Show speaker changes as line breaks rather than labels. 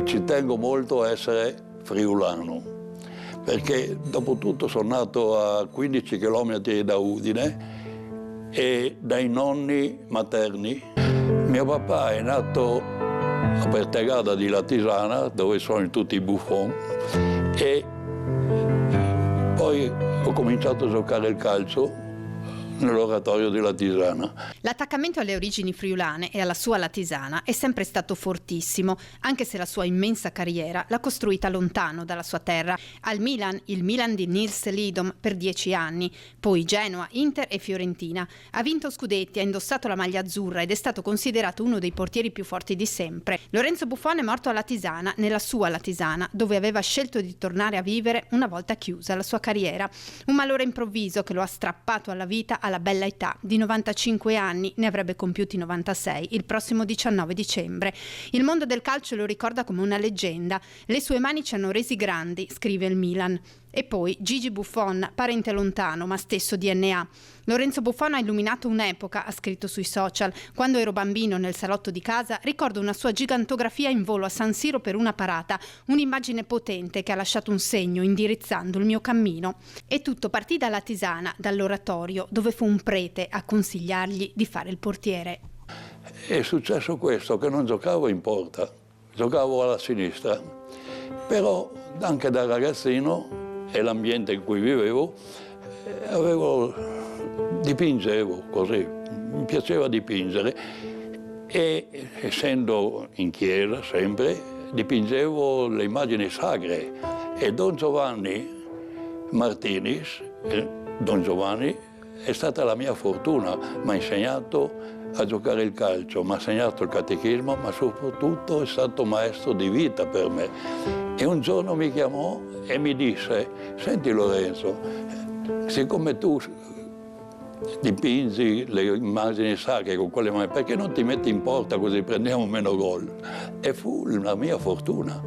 Ci tengo molto a essere friulano, perché dopo tutto sono nato a 15 chilometri da Udine e dai nonni materni. Mio papà è nato a Pertegada di Latisana, dove sono tutti i Buffon, e poi ho cominciato a giocare il calcio nell'oratorio di Latisana.
L'attaccamento alle origini friulane e alla sua Latisana è sempre stato fortissimo, anche se la sua immensa carriera l'ha costruita lontano dalla sua terra. Al Milan, il Milan di Nils Lidom per 10 anni, poi Genoa, Inter e Fiorentina. Ha vinto scudetti, ha indossato la maglia azzurra ed è stato considerato uno dei portieri più forti di sempre. Lorenzo Buffon è morto a Latisana, nella sua Latisana, dove aveva scelto di tornare a vivere una volta chiusa la sua carriera. Un malore improvviso che lo ha strappato alla vita alla bella età di 95 anni, ne avrebbe compiuti 96 il prossimo 19 dicembre. Il mondo del calcio lo ricorda come una leggenda. Le sue mani ci hanno resi grandi, scrive il Milan. E poi Gigi Buffon, parente lontano ma stesso DNA. Lorenzo Buffon ha illuminato un'epoca, ha scritto sui social. Quando ero bambino nel salotto di casa ricordo una sua gigantografia in volo a San Siro per una parata, un'immagine potente che ha lasciato un segno indirizzando il mio cammino. E tutto partì da Latisana, dall'oratorio, dove fu un prete a consigliargli di fare il portiere.
È successo questo, che non giocavo in porta, giocavo alla sinistra, però anche da ragazzino e l'ambiente in cui vivevo, dipingevo così, mi piaceva dipingere e essendo in chiesa sempre, dipingevo le immagini sacre e Don Giovanni Martinis, Don Giovanni è stata la mia fortuna, mi ha insegnato a giocare il calcio, mi ha insegnato il catechismo, ma soprattutto è stato maestro di vita per me. E un giorno mi chiamò e mi disse: senti Lorenzo, siccome tu dipingi le immagini sacre con quelle mani, perché non ti metti in porta così prendiamo meno gol? E fu la mia fortuna.